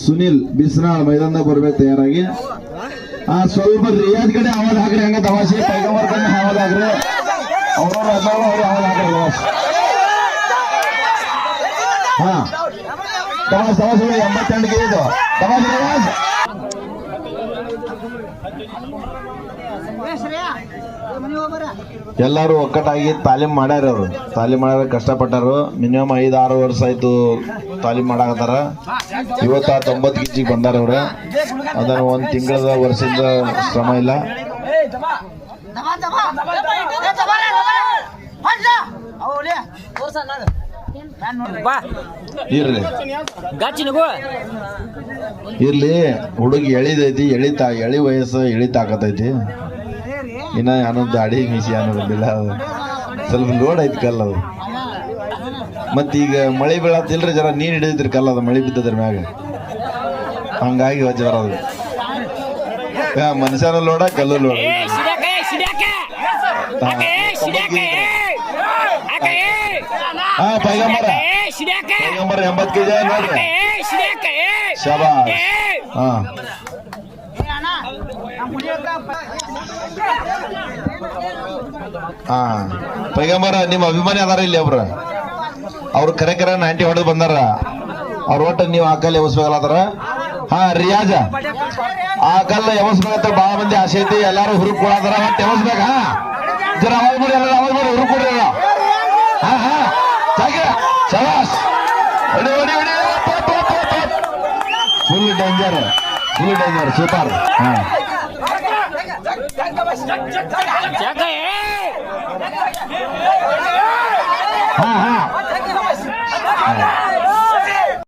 ಸುನಿಲ್ ಬಿಸ್ನಾಳ್ ಮೈದಾನದಾಗ ಬರ್ಬೇಕು ತಯಾರಾಗಿ. ಸ್ವಲ್ಪ ರಿಯಾಜ್ ಕಡೆ ಆವಾಜ್ ಹಾಕ್ರಿ, ಹಂಗ ತಮಾಷೆ ಪೈಗಂಬರ್ ಕಡೆ ಆವಾಜ್ ಹಾಕ್ರಿ, ಅವ್ರವ್ರ ಅವ್ರು ಆವಾಜ್ ಹಾಕ್ರಿ. ಹಾ ತಮಾಷೆ 88 ಇದು ತಮಾಷೆ ರಿಯಾಜ್. ಎಲ್ಲಾರು ಒಕ್ಕಟ್ಟಾಗಿ ತಾಲೀಮ್ ಮಾಡ್ಯಾರ. ಅವ್ರು ತಾಲೀಮ್ ಮಾಡ್ಯಾರ, ಕಷ್ಟಪಟ್ಟಾರು. ಮಿನಿಮಮ್ 5-6 ವರ್ಷ ಆಯ್ತು ತಾಲೀಮ್ ಮಾಡಾಕತ್ತಾರ. ಇವತ್ತ 90 ಕೆಜಿಗೆ ಬಂದಾರ ಅವ್ರ. ಅದನ್ನ 1 ತಿಂಗಳದ ವರ್ಷದಿಂದ ಶ್ರಮ ಇಲ್ಲ. ಇರ್ಲಿ ಹುಡುಗಿ ಎಳಿದೈತಿ, ಎಳಿ ವಯಸ್ಸು ಎಳಿತಾಕತೈತಿ. ಇನ್ನ ಅನ್ನೋ ದಾಡಿ ಮೀಸಿ ಅನ್ನೋದಿಲ್ಲ, ಸ್ವಲ್ಪ ಲೋಡ್ ಐತಿ ಕಲ್ಲ ಅದು. ಮತ್ತೀಗ ಮಳೆ ಬೀಳತ್ತಿಲ್ರಿ, ಜರ ನೀರ್ ಹಿಡಿದ್ರಿ ಕಲ್ಲ, ಅದು ಮಳೆ ಬಿದ್ದದ್ರ ಮ್ಯಾಗ, ಹಂಗಾಗಿ ವಜ್ರ ಅದು. ಮನುಷ್ಯನ ಲೋಡ, ಕಲ್ಲು ಲೋಡ. ಪೈಗಂಬರ 80 ಕೆಜಿ ನೋಡ್ರಿ. ಶಬಾಷ್. ಪೈಗಂಬರ ನಿಮ್ಮ ಅಭಿಮಾನಿ ಅದಾರ ಇಲ್ಲಿ ಒಬ್ರ, ಅವ್ರು ಕರೆ 90 ಹೊಡೆದು ಬಂದಾರ. ಅವ್ರ ಒಟ್ಟು ನೀವು ಆ ಕಲ್ಲು ಎವಸ್ಬೇಕಲ್ಲತ್ತಾರ. ರಿಯಾಜ ಆ ಕಲ್ಲು ಎವಸ್ಬೇಕಂತ ಬಾಳ ಮಂದಿ ಆಸೆ ಐತಿ. ಎಲ್ಲಾರು ಹುರುಪ್ ಕೊಡತಾರ, ಒಟ್ಟು ಎವಸ್ಬೇಕ. ಜರ ಅವಾಗ ಬಿಡಿ, ಎಲ್ಲ ಅವಾಗ ಬಿಡಿ, ಹುರುಪ್ ಕೊಡ್ರಿ. ಶಬಾಷ್. Full danger, super. ಹಾ